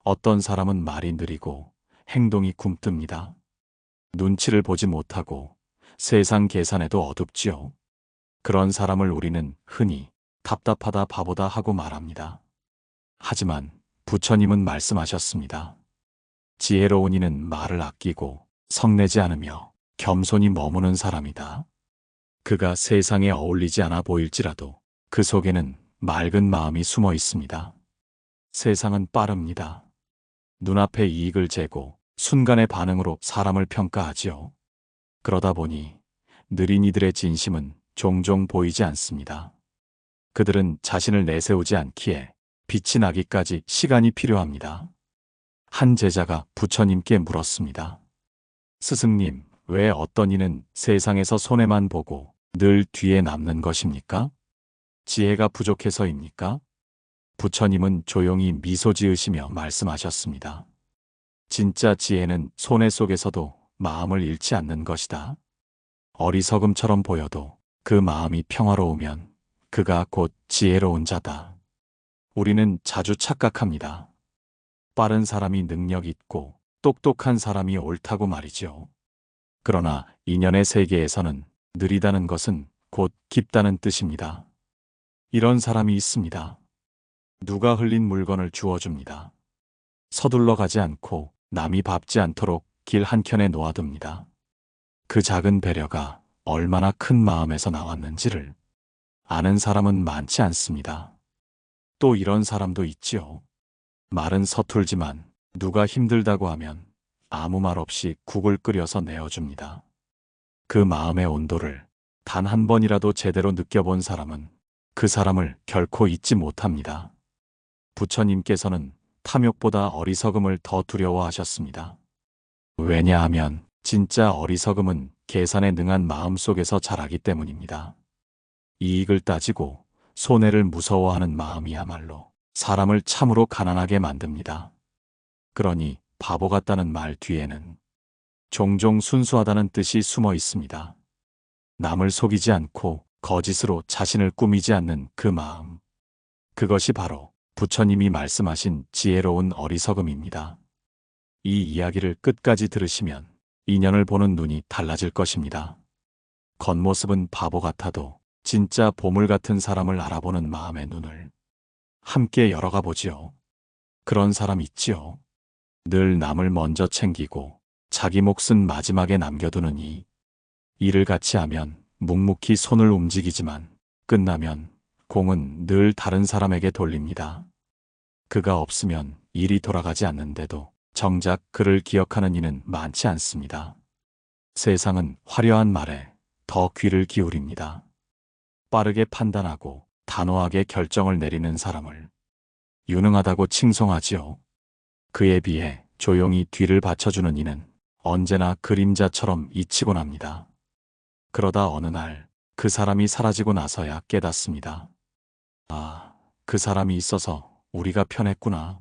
어떤 사람은 말이 느리고 행동이 굼뜹니다. 눈치를 보지 못하고 세상 계산에도 어둡지요. 그런 사람을 우리는 흔히 답답하다 바보다 하고 말합니다. 하지만 부처님은 말씀하셨습니다. 지혜로운 이는 말을 아끼고 성내지 않으며 겸손히 머무는 사람이다. 그가 세상에 어울리지 않아 보일지라도 그 속에는 맑은 마음이 숨어 있습니다. 세상은 빠릅니다. 눈앞의 이익을 재고 순간의 반응으로 사람을 평가하지요. 그러다 보니 느린 이들의 진심은 종종 보이지 않습니다. 그들은 자신을 내세우지 않기에 빛이 나기까지 시간이 필요합니다. 한 제자가 부처님께 물었습니다. 스승님, 왜 어떤 이는 세상에서 손해만 보고 늘 뒤에 남는 것입니까? 지혜가 부족해서입니까? 부처님은 조용히 미소 지으시며 말씀하셨습니다. 진짜 지혜는 손해 속에서도 마음을 잃지 않는 것이다. 어리석음처럼 보여도 그 마음이 평화로우면 그가 곧 지혜로운 자다. 우리는 자주 착각합니다. 빠른 사람이 능력 있고 똑똑한 사람이 옳다고 말이죠. 그러나 인연의 세계에서는 느리다는 것은 곧 깊다는 뜻입니다. 이런 사람이 있습니다. 누가 흘린 물건을 주워줍니다. 서둘러 가지 않고 남이 밟지 않도록 길 한켠에 놓아둡니다. 그 작은 배려가 얼마나 큰 마음에서 나왔는지를 아는 사람은 많지 않습니다. 또 이런 사람도 있지요. 말은 서툴지만 누가 힘들다고 하면 아무 말 없이 국을 끓여서 내어줍니다. 그 마음의 온도를 단 한 번이라도 제대로 느껴본 사람은 그 사람을 결코 잊지 못합니다. 부처님께서는 탐욕보다 어리석음을 더 두려워하셨습니다. 왜냐하면 진짜 어리석음은 계산에 능한 마음 속에서 자라기 때문입니다. 이익을 따지고 손해를 무서워하는 마음이야말로 사람을 참으로 가난하게 만듭니다. 그러니 바보 같다는 말 뒤에는 종종 순수하다는 뜻이 숨어 있습니다. 남을 속이지 않고 거짓으로 자신을 꾸미지 않는 그 마음. 그것이 바로 부처님이 말씀하신 지혜로운 어리석음입니다. 이 이야기를 끝까지 들으시면 인연을 보는 눈이 달라질 것입니다. 겉모습은 바보 같아도 진짜 보물 같은 사람을 알아보는 마음의 눈을 함께 열어가 보지요. 그런 사람 있지요. 늘 남을 먼저 챙기고 자기 몫은 마지막에 남겨두는 이. 일을 같이 하면 묵묵히 손을 움직이지만 끝나면 공은 늘 다른 사람에게 돌립니다. 그가 없으면 일이 돌아가지 않는데도 정작 그를 기억하는 이는 많지 않습니다. 세상은 화려한 말에 더 귀를 기울입니다. 빠르게 판단하고 단호하게 결정을 내리는 사람을 유능하다고 칭송하지요. 그에 비해 조용히 뒤를 받쳐주는 이는 언제나 그림자처럼 잊히곤 합니다. 그러다 어느 날 그 사람이 사라지고 나서야 깨닫습니다. 아, 그 사람이 있어서 우리가 편했구나.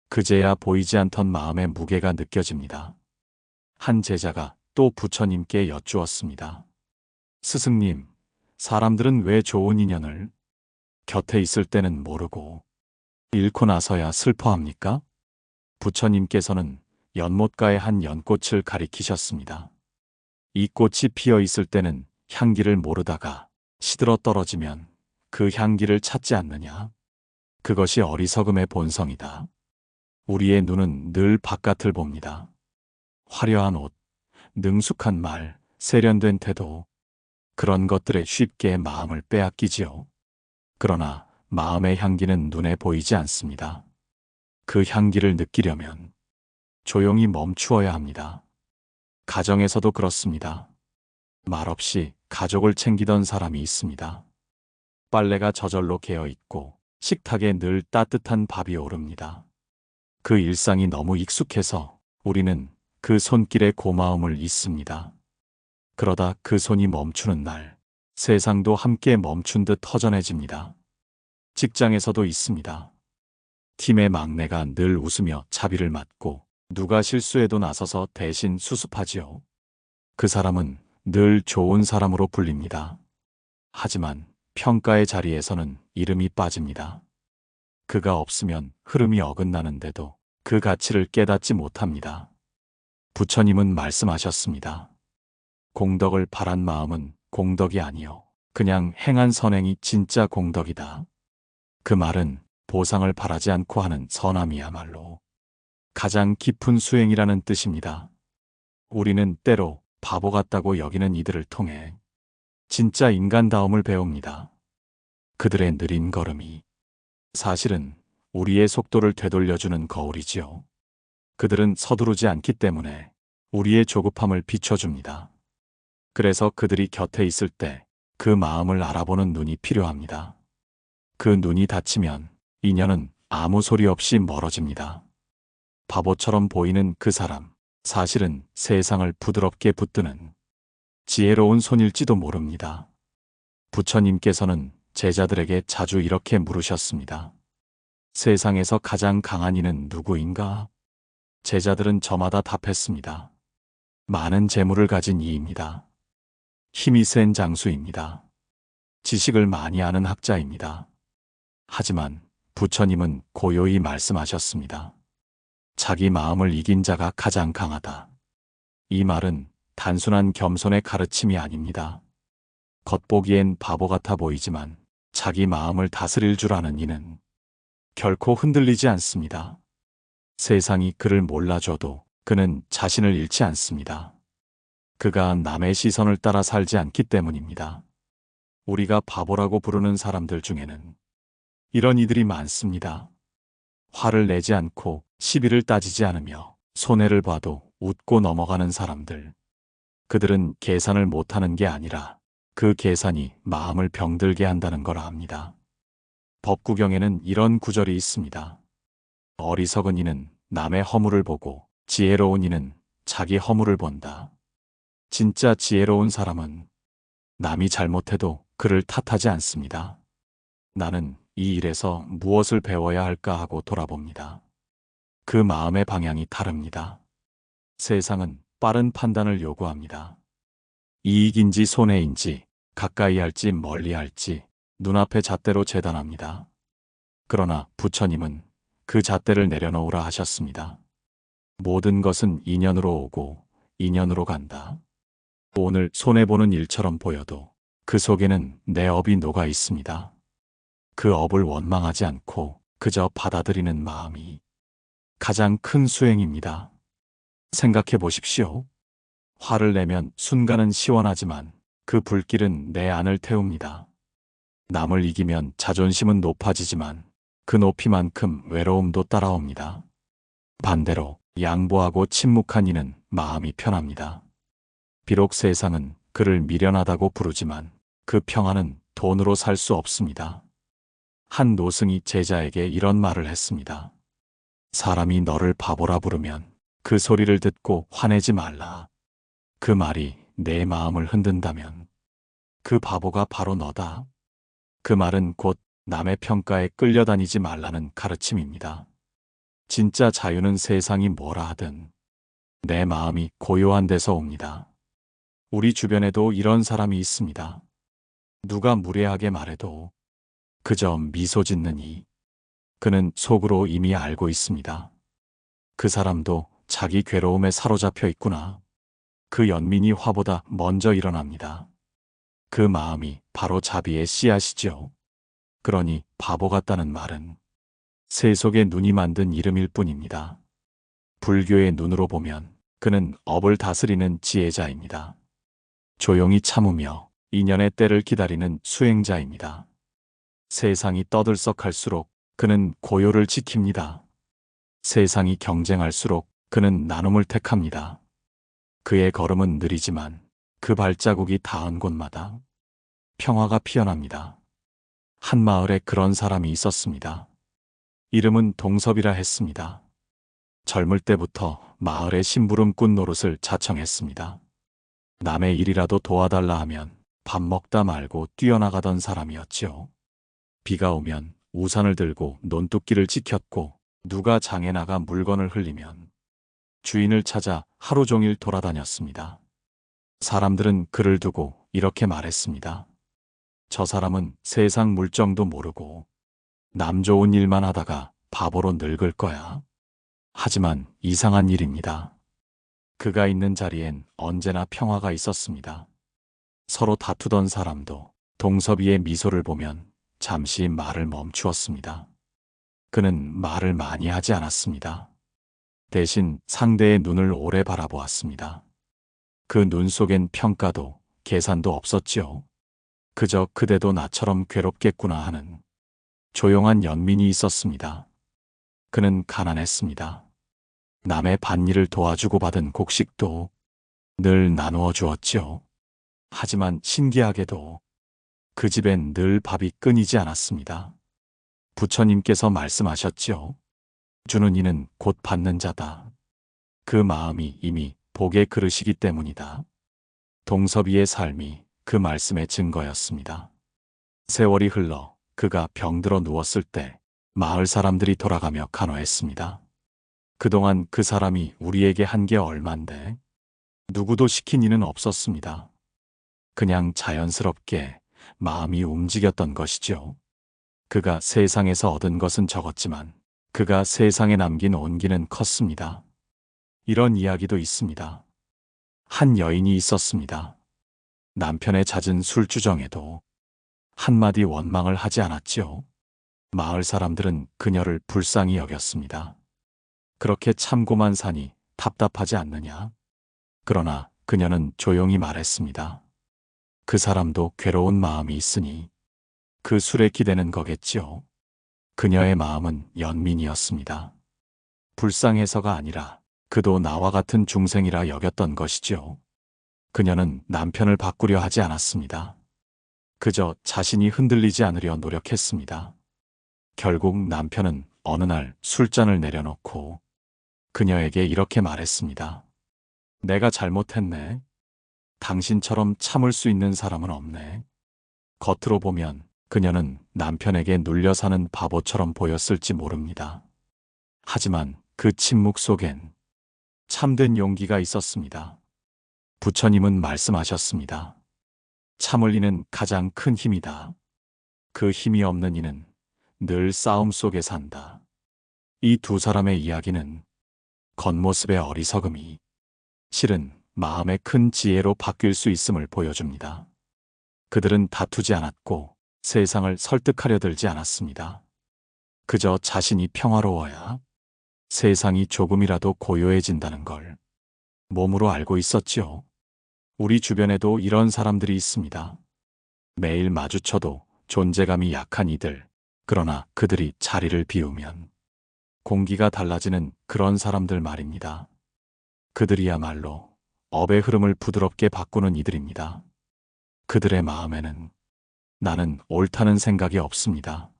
그제야 보이지 않던 마음의 무게가 느껴집니다. 한 제자가 또 부처님께 여쭈었습니다. 스승님, 사람들은 왜 좋은 인연을 곁에 있을 때는 모르고 잃고 나서야 슬퍼합니까? 부처님께서는 연못가의 한 연꽃을 가리키셨습니다. 이 꽃이 피어 있을 때는 향기를 모르다가 시들어 떨어지면 그 향기를 찾지 않느냐? 그것이 어리석음의 본성이다. 우리의 눈은 늘 바깥을 봅니다. 화려한 옷, 능숙한 말, 세련된 태도, 그런 것들에 쉽게 마음을 빼앗기지요. 그러나 마음의 향기는 눈에 보이지 않습니다. 그 향기를 느끼려면 조용히 멈추어야 합니다. 가정에서도 그렇습니다. 말없이 가족을 챙기던 사람이 있습니다. 빨래가 저절로 개어 있고 식탁에 늘 따뜻한 밥이 오릅니다. 그 일상이 너무 익숙해서 우리는 그 손길의 고마움을 잊습니다. 그러다 그 손이 멈추는 날, 세상도 함께 멈춘 듯 허전해집니다. 직장에서도 있습니다. 팀의 막내가 늘 웃으며 자비를 맡고 누가 실수해도 나서서 대신 수습하지요. 그 사람은 늘 좋은 사람으로 불립니다. 하지만 평가의 자리에서는 이름이 빠집니다. 그가 없으면 흐름이 어긋나는데도 그 가치를 깨닫지 못합니다. 부처님은 말씀하셨습니다. 공덕을 바란 마음은 공덕이 아니요 그냥 행한 선행이 진짜 공덕이다. 그 말은 보상을 바라지 않고 하는 선함이야말로 가장 깊은 수행이라는 뜻입니다. 우리는 때로 바보 같다고 여기는 이들을 통해 진짜 인간다움을 배웁니다. 그들의 느린 걸음이 사실은 우리의 속도를 되돌려주는 거울이지요. 그들은 서두르지 않기 때문에 우리의 조급함을 비춰줍니다. 그래서 그들이 곁에 있을 때 그 마음을 알아보는 눈이 필요합니다. 그 눈이 닫히면 인연은 아무 소리 없이 멀어집니다. 바보처럼 보이는 그 사람, 사실은 세상을 부드럽게 붙드는 지혜로운 손일지도 모릅니다. 부처님께서는 제자들에게 자주 이렇게 물으셨습니다. 세상에서 가장 강한 이는 누구인가? 제자들은 저마다 답했습니다. 많은 재물을 가진 이입니다. 힘이 센 장수입니다. 지식을 많이 아는 학자입니다. 하지만 부처님은 고요히 말씀하셨습니다. 자기 마음을 이긴 자가 가장 강하다. 이 말은 단순한 겸손의 가르침이 아닙니다. 겉보기엔 바보 같아 보이지만 자기 마음을 다스릴 줄 아는 이는 결코 흔들리지 않습니다. 세상이 그를 몰라줘도 그는 자신을 잃지 않습니다. 그가 남의 시선을 따라 살지 않기 때문입니다. 우리가 바보라고 부르는 사람들 중에는 이런 이들이 많습니다. 화를 내지 않고 시비를 따지지 않으며 손해를 봐도 웃고 넘어가는 사람들. 그들은 계산을 못하는 게 아니라 그 계산이 마음을 병들게 한다는 걸 압니다. 법구경에는 이런 구절이 있습니다. 어리석은 이는 남의 허물을 보고 지혜로운 이는 자기 허물을 본다. 진짜 지혜로운 사람은 남이 잘못해도 그를 탓하지 않습니다. 나는 이 일에서 무엇을 배워야 할까 하고 돌아봅니다. 그 마음의 방향이 다릅니다. 세상은 빠른 판단을 요구합니다. 이익인지 손해인지 가까이 할지 멀리 할지 눈앞의 잣대로 재단합니다. 그러나 부처님은 그 잣대를 내려놓으라 하셨습니다. 모든 것은 인연으로 오고 인연으로 간다. 오늘 손해보는 일처럼 보여도 그 속에는 내 업이 녹아 있습니다. 그 업을 원망하지 않고 그저 받아들이는 마음이 가장 큰 수행입니다. 생각해 보십시오. 화를 내면 순간은 시원하지만 그 불길은 내 안을 태웁니다. 남을 이기면 자존심은 높아지지만 그 높이만큼 외로움도 따라옵니다. 반대로 양보하고 침묵한 이는 마음이 편합니다. 비록 세상은 그를 미련하다고 부르지만 그 평안은 돈으로 살 수 없습니다. 한 노승이 제자에게 이런 말을 했습니다. 사람이 너를 바보라 부르면 그 소리를 듣고 화내지 말라. 그 말이 내 마음을 흔든다면 그 바보가 바로 너다. 그 말은 곧 남의 평가에 끌려다니지 말라는 가르침입니다. 진짜 자유는 세상이 뭐라 하든 내 마음이 고요한 데서 옵니다. 우리 주변에도 이런 사람이 있습니다. 누가 무례하게 말해도 그저 미소 짓느니 그는 속으로 이미 알고 있습니다. 그 사람도 자기 괴로움에 사로잡혀 있구나. 그 연민이 화보다 먼저 일어납니다. 그 마음이 바로 자비의 씨앗이죠. 그러니 바보 같다는 말은 세속의 눈이 만든 이름일 뿐입니다. 불교의 눈으로 보면 그는 업을 다스리는 지혜자입니다. 조용히 참으며 인연의 때를 기다리는 수행자입니다. 세상이 떠들썩할수록 그는 고요를 지킵니다. 세상이 경쟁할수록 그는 나눔을 택합니다. 그의 걸음은 느리지만 그 발자국이 닿은 곳마다 평화가 피어납니다. 한 마을에 그런 사람이 있었습니다. 이름은 동섭이라 했습니다. 젊을 때부터 마을의 심부름꾼 노릇을 자청했습니다. 남의 일이라도 도와달라 하면 밥 먹다 말고 뛰어나가던 사람이었죠. 비가 오면 우산을 들고 논뚝길을 지켰고 누가 장에 나가 물건을 흘리면 주인을 찾아 하루 종일 돌아다녔습니다. 사람들은 그를 두고 이렇게 말했습니다. 저 사람은 세상 물정도 모르고 남 좋은 일만 하다가 바보로 늙을 거야. 하지만 이상한 일입니다. 그가 있는 자리엔 언제나 평화가 있었습니다. 서로 다투던 사람도 동섭이의 미소를 보면 잠시 말을 멈추었습니다. 그는 말을 많이 하지 않았습니다. 대신 상대의 눈을 오래 바라보았습니다. 그 눈 속엔 평가도 계산도 없었지요. 그저 그대도 나처럼 괴롭겠구나 하는 조용한 연민이 있었습니다. 그는 가난했습니다. 남의 밭일을 도와주고 받은 곡식도 늘 나누어 주었지요. 하지만 신기하게도 그 집엔 늘 밥이 끊이지 않았습니다. 부처님께서 말씀하셨지요. 주는 이는 곧 받는 자다. 그 마음이 이미 복의 그릇이기 때문이다. 동섭이의 삶이 그 말씀의 증거였습니다. 세월이 흘러 그가 병들어 누웠을 때 마을 사람들이 돌아가며 간호했습니다. 그동안 그 사람이 우리에게 한 게 얼만데 누구도 시킨 이는 없었습니다. 그냥 자연스럽게 마음이 움직였던 것이죠. 그가 세상에서 얻은 것은 적었지만 그가 세상에 남긴 온기는 컸습니다. 이런 이야기도 있습니다. 한 여인이 있었습니다. 남편의 잦은 술주정에도 한마디 원망을 하지 않았지요. 마을 사람들은 그녀를 불쌍히 여겼습니다. 그렇게 참고만 사니 답답하지 않느냐? 그러나 그녀는 조용히 말했습니다. 그 사람도 괴로운 마음이 있으니 그 술에 기대는 거겠지요. 그녀의 마음은 연민이었습니다. 불쌍해서가 아니라 그도 나와 같은 중생이라 여겼던 것이지요. 그녀는 남편을 바꾸려 하지 않았습니다. 그저 자신이 흔들리지 않으려 노력했습니다. 결국 남편은 어느 날 술잔을 내려놓고 그녀에게 이렇게 말했습니다. 내가 잘못했네. 당신처럼 참을 수 있는 사람은 없네. 겉으로 보면 그녀는 남편에게 눌려 사는 바보처럼 보였을지 모릅니다. 하지만 그 침묵 속엔 참된 용기가 있었습니다. 부처님은 말씀하셨습니다. 참을 이는 가장 큰 힘이다. 그 힘이 없는 이는 늘 싸움 속에 산다. 이 두 사람의 이야기는 겉모습의 어리석음이 실은 마음의 큰 지혜로 바뀔 수 있음을 보여줍니다. 그들은 다투지 않았고 세상을 설득하려 들지 않았습니다. 그저 자신이 평화로워야 세상이 조금이라도 고요해진다는 걸 몸으로 알고 있었지요. 우리 주변에도 이런 사람들이 있습니다. 매일 마주쳐도 존재감이 약한 이들, 그러나 그들이 자리를 비우면 공기가 달라지는 그런 사람들 말입니다. 그들이야말로 업의 흐름을 부드럽게 바꾸는 이들입니다. 그들의 마음에는 나는 옳다는 생각이 없습니다.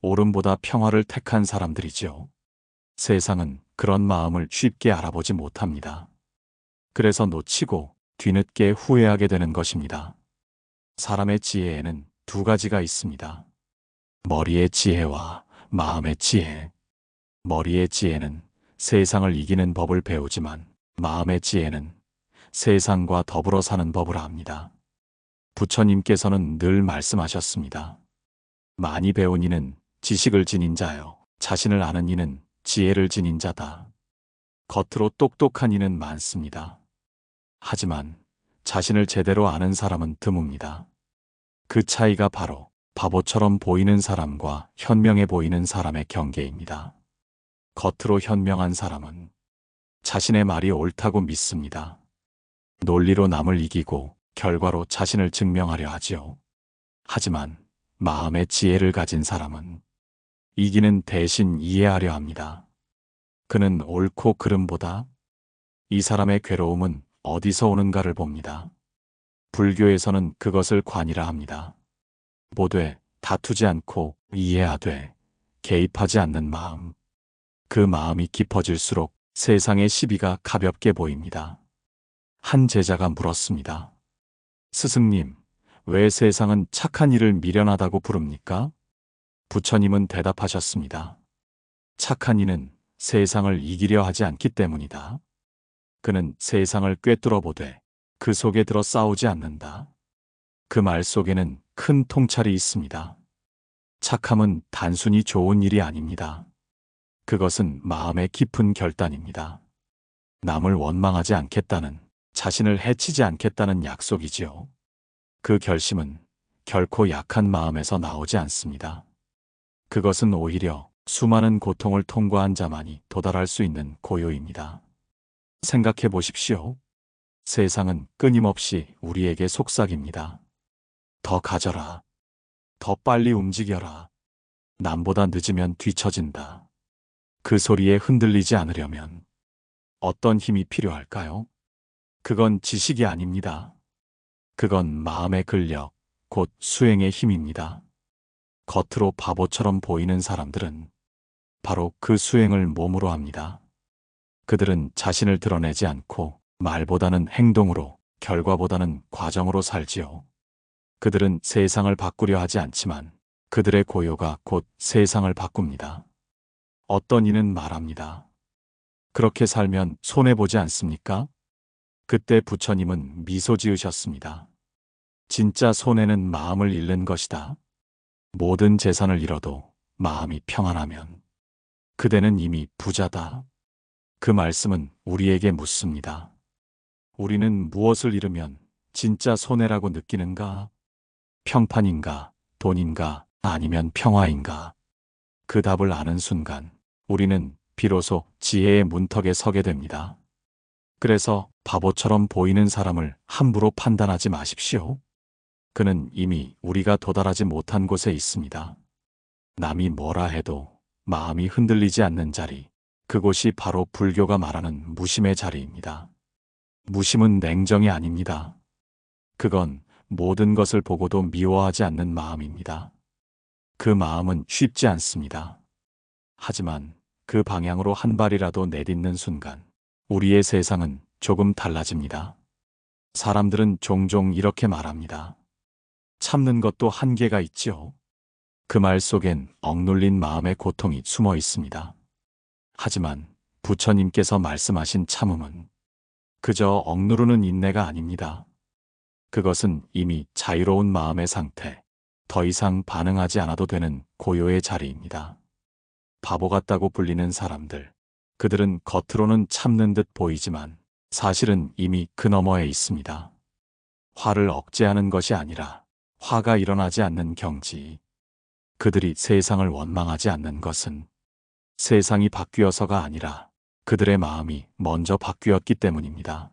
옳음보다 평화를 택한 사람들이지요. 세상은 그런 마음을 쉽게 알아보지 못합니다. 그래서 놓치고 뒤늦게 후회하게 되는 것입니다. 사람의 지혜에는 두 가지가 있습니다. 머리의 지혜와 마음의 지혜. 머리의 지혜는 세상을 이기는 법을 배우지만 마음의 지혜는 세상과 더불어 사는 법을 압니다. 부처님께서는 늘 말씀하셨습니다. 많이 배운 이는 지식을 지닌 자요. 자신을 아는 이는 지혜를 지닌 자다. 겉으로 똑똑한 이는 많습니다. 하지만 자신을 제대로 아는 사람은 드뭅니다. 그 차이가 바로 바보처럼 보이는 사람과 현명해 보이는 사람의 경계입니다. 겉으로 현명한 사람은 자신의 말이 옳다고 믿습니다. 논리로 남을 이기고 결과로 자신을 증명하려 하지요. 하지만 마음의 지혜를 가진 사람은 이기는 대신 이해하려 합니다. 그는 옳고 그름보다 이 사람의 괴로움은 어디서 오는가를 봅니다. 불교에서는 그것을 관이라 합니다. 보되 다투지 않고 이해하되 개입하지 않는 마음. 그 마음이 깊어질수록 세상의 시비가 가볍게 보입니다. 한 제자가 물었습니다. 스승님, 왜 세상은 착한 이를 미련하다고 부릅니까? 부처님은 대답하셨습니다. 착한 이는 세상을 이기려 하지 않기 때문이다. 그는 세상을 꿰뚫어 보되 그 속에 들어 싸우지 않는다. 그 말 속에는 큰 통찰이 있습니다. 착함은 단순히 좋은 일이 아닙니다. 그것은 마음의 깊은 결단입니다. 남을 원망하지 않겠다는, 자신을 해치지 않겠다는 약속이지요. 그 결심은 결코 약한 마음에서 나오지 않습니다. 그것은 오히려 수많은 고통을 통과한 자만이 도달할 수 있는 고요입니다. 생각해 보십시오. 세상은 끊임없이 우리에게 속삭입니다. 더 가져라. 더 빨리 움직여라. 남보다 늦으면 뒤처진다. 그 소리에 흔들리지 않으려면 어떤 힘이 필요할까요? 그건 지식이 아닙니다. 그건 마음의 근력, 곧 수행의 힘입니다. 겉으로 바보처럼 보이는 사람들은 바로 그 수행을 몸으로 합니다. 그들은 자신을 드러내지 않고 말보다는 행동으로, 결과보다는 과정으로 살지요. 그들은 세상을 바꾸려 하지 않지만 그들의 고요가 곧 세상을 바꿉니다. 어떤 이는 말합니다. 그렇게 살면 손해보지 않습니까? 그때 부처님은 미소 지으셨습니다. 진짜 손해는 마음을 잃는 것이다. 모든 재산을 잃어도 마음이 평안하면 그대는 이미 부자다. 그 말씀은 우리에게 묻습니다. 우리는 무엇을 잃으면 진짜 손해라고 느끼는가? 평판인가? 돈인가? 아니면 평화인가? 그 답을 아는 순간 우리는 비로소 지혜의 문턱에 서게 됩니다. 그래서 바보처럼 보이는 사람을 함부로 판단하지 마십시오. 그는 이미 우리가 도달하지 못한 곳에 있습니다. 남이 뭐라 해도 마음이 흔들리지 않는 자리, 그곳이 바로 불교가 말하는 무심의 자리입니다. 무심은 냉정이 아닙니다. 그건 모든 것을 보고도 미워하지 않는 마음입니다. 그 마음은 쉽지 않습니다. 하지만 그 방향으로 한 발이라도 내딛는 순간 우리의 세상은 조금 달라집니다. 사람들은 종종 이렇게 말합니다. 참는 것도 한계가 있지요. 그 말 속엔 억눌린 마음의 고통이 숨어 있습니다. 하지만 부처님께서 말씀하신 참음은 그저 억누르는 인내가 아닙니다. 그것은 이미 자유로운 마음의 상태, 더 이상 반응하지 않아도 되는 고요의 자리입니다. 바보 같다고 불리는 사람들, 그들은 겉으로는 참는 듯 보이지만 사실은 이미 그 너머에 있습니다. 화를 억제하는 것이 아니라 화가 일어나지 않는 경지. 그들이 세상을 원망하지 않는 것은 세상이 바뀌어서가 아니라 그들의 마음이 먼저 바뀌었기 때문입니다.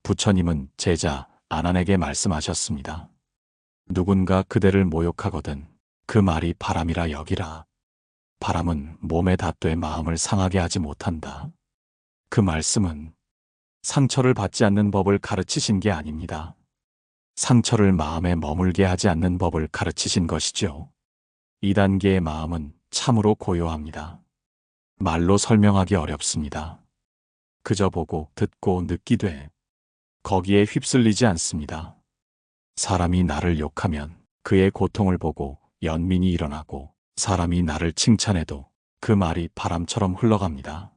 부처님은 제자 아난에게 말씀하셨습니다. 누군가 그대를 모욕하거든 그 말이 바람이라 여기라. 바람은 몸에 닿되 마음을 상하게 하지 못한다. 그 말씀은 상처를 받지 않는 법을 가르치신 게 아닙니다. 상처를 마음에 머물게 하지 않는 법을 가르치신 것이죠. 2단계의 마음은 참으로 고요합니다. 말로 설명하기 어렵습니다. 그저 보고 듣고 느끼되 거기에 휩쓸리지 않습니다. 사람이 나를 욕하면 그의 고통을 보고 연민이 일어나고 사람이 나를 칭찬해도 그 말이 바람처럼 흘러갑니다.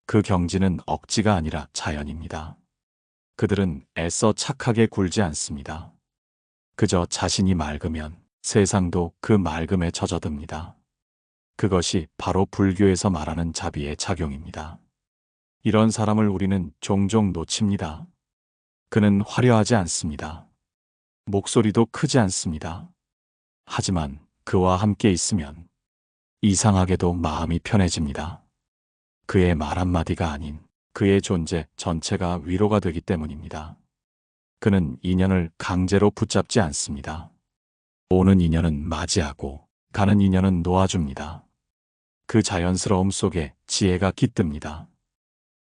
그 경지는 억지가 아니라 자연입니다. 그들은 애써 착하게 굴지 않습니다. 그저 자신이 맑으면 세상도 그 맑음에 젖어듭니다. 그것이 바로 불교에서 말하는 자비의 작용입니다. 이런 사람을 우리는 종종 놓칩니다. 그는 화려하지 않습니다. 목소리도 크지 않습니다. 하지만 그와 함께 있으면 이상하게도 마음이 편해집니다. 그의 말 한마디가 아닌 그의 존재 전체가 위로가 되기 때문입니다. 그는 인연을 강제로 붙잡지 않습니다. 오는 인연은 맞이하고 가는 인연은 놓아줍니다. 그 자연스러움 속에 지혜가 깃듭니다.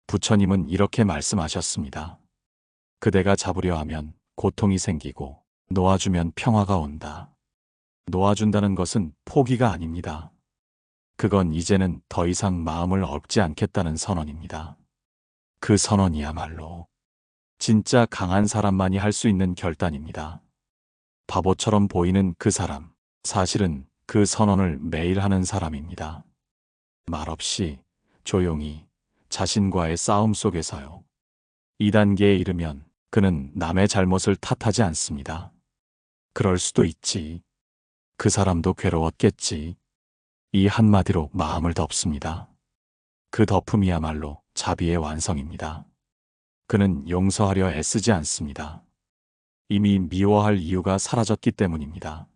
부처님은 이렇게 말씀하셨습니다. 그대가 잡으려 하면 고통이 생기고 놓아주면 평화가 온다. 놓아준다는 것은 포기가 아닙니다. 그건 이제는 더 이상 마음을 얽지 않겠다는 선언입니다. 그 선언이야말로 진짜 강한 사람만이 할 수 있는 결단입니다. 바보처럼 보이는 그 사람, 사실은 그 선언을 매일 하는 사람입니다. 말없이 조용히 자신과의 싸움 속에서요. 2단계에 이르면 그는 남의 잘못을 탓하지 않습니다. 그럴 수도 있지. 그 사람도 괴로웠겠지. 이 한마디로 마음을 덮습니다. 그 덮음이야말로 자비의 완성입니다. 그는 용서하려 애쓰지 않습니다. 이미 미워할 이유가 사라졌기 때문입니다.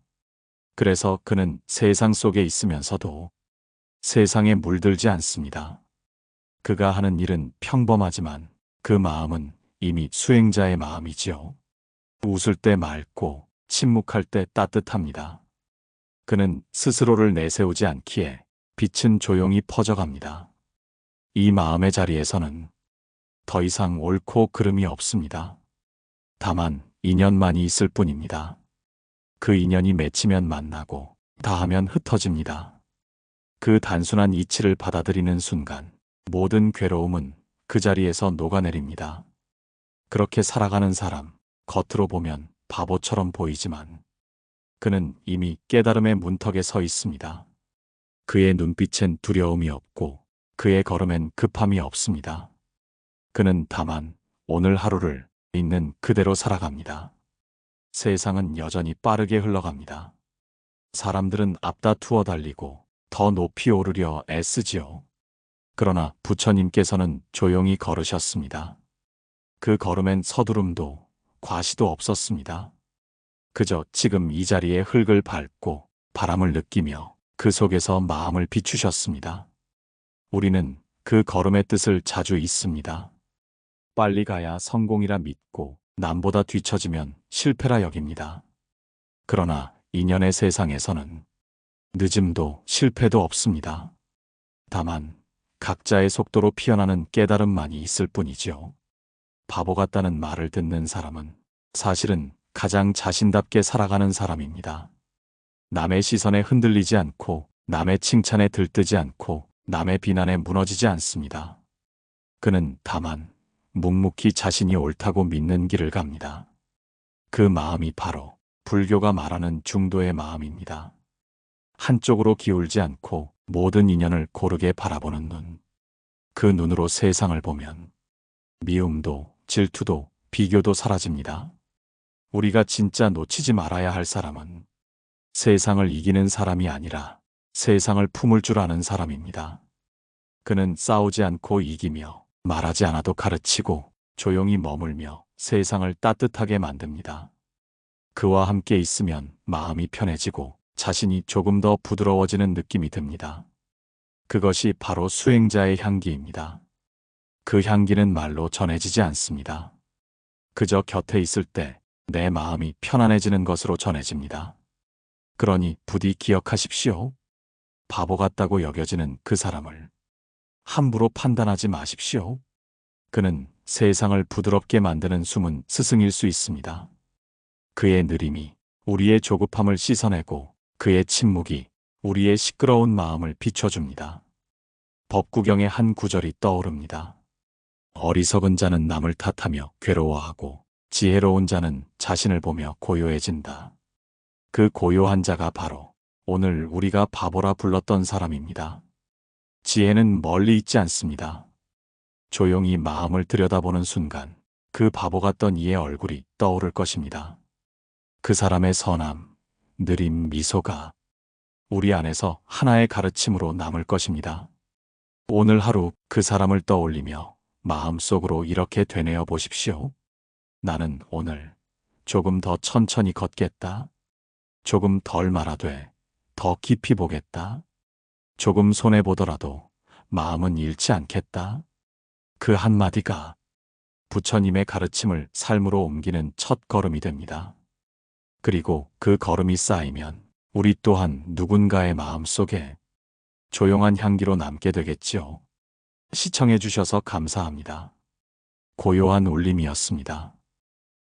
그래서 그는 세상 속에 있으면서도 세상에 물들지 않습니다. 그가 하는 일은 평범하지만 그 마음은 이미 수행자의 마음이지요. 웃을 때 맑고 침묵할 때 따뜻합니다. 그는 스스로를 내세우지 않기에 빛은 조용히 퍼져갑니다. 이 마음의 자리에서는 더 이상 옳고 그름이 없습니다. 다만 인연만이 있을 뿐입니다. 그 인연이 맺히면 만나고 다하면 흩어집니다. 그 단순한 이치를 받아들이는 순간 모든 괴로움은 그 자리에서 녹아내립니다. 그렇게 살아가는 사람, 겉으로 보면 바보처럼 보이지만 그는 이미 깨달음의 문턱에 서 있습니다. 그의 눈빛엔 두려움이 없고 그의 걸음엔 급함이 없습니다. 그는 다만 오늘 하루를 있는 그대로 살아갑니다. 세상은 여전히 빠르게 흘러갑니다. 사람들은 앞다투어 달리고 더 높이 오르려 애쓰지요. 그러나 부처님께서는 조용히 걸으셨습니다. 그 걸음엔 서두름도 과시도 없었습니다. 그저 지금 이 자리에 흙을 밟고 바람을 느끼며 그 속에서 마음을 비추셨습니다. 우리는 그 걸음의 뜻을 자주 잊습니다. 빨리 가야 성공이라 믿고 남보다 뒤처지면 실패라 여깁니다. 그러나 인연의 세상에서는 늦음도 실패도 없습니다. 다만 각자의 속도로 피어나는 깨달음만이 있을 뿐이지요. 바보 같다는 말을 듣는 사람은 사실은 가장 자신답게 살아가는 사람입니다. 남의 시선에 흔들리지 않고 남의 칭찬에 들뜨지 않고 남의 비난에 무너지지 않습니다. 그는 다만 묵묵히 자신이 옳다고 믿는 길을 갑니다. 그 마음이 바로 불교가 말하는 중도의 마음입니다. 한쪽으로 기울지 않고 모든 인연을 고르게 바라보는 눈. 그 눈으로 세상을 보면 미움도 질투도 비교도 사라집니다. 우리가 진짜 놓치지 말아야 할 사람은 세상을 이기는 사람이 아니라 세상을 품을 줄 아는 사람입니다. 그는 싸우지 않고 이기며 말하지 않아도 가르치고 조용히 머물며 세상을 따뜻하게 만듭니다. 그와 함께 있으면 마음이 편해지고 자신이 조금 더 부드러워지는 느낌이 듭니다. 그것이 바로 수행자의 향기입니다. 그 향기는 말로 전해지지 않습니다. 그저 곁에 있을 때 내 마음이 편안해지는 것으로 전해집니다. 그러니 부디 기억하십시오. 바보 같다고 여겨지는 그 사람을 함부로 판단하지 마십시오. 그는 세상을 부드럽게 만드는 숨은 스승일 수 있습니다. 그의 느림이 우리의 조급함을 씻어내고 그의 침묵이 우리의 시끄러운 마음을 비춰줍니다. 법구경의 한 구절이 떠오릅니다. 어리석은 자는 남을 탓하며 괴로워하고 지혜로운 자는 자신을 보며 고요해진다. 그 고요한 자가 바로 오늘 우리가 바보라 불렀던 사람입니다. 지혜는 멀리 있지 않습니다. 조용히 마음을 들여다보는 순간 그 바보 같던 이의 얼굴이 떠오를 것입니다. 그 사람의 선함, 느림, 미소가 우리 안에서 하나의 가르침으로 남을 것입니다. 오늘 하루 그 사람을 떠올리며 마음속으로 이렇게 되뇌어 보십시오. 나는 오늘 조금 더 천천히 걷겠다. 조금 덜 말하되 더 깊이 보겠다. 조금 손해보더라도 마음은 잃지 않겠다. 그 한마디가 부처님의 가르침을 삶으로 옮기는 첫 걸음이 됩니다. 그리고 그 걸음이 쌓이면 우리 또한 누군가의 마음속에 조용한 향기로 남게 되겠지요. 시청해 주셔서 감사합니다. 고요한 울림이었습니다.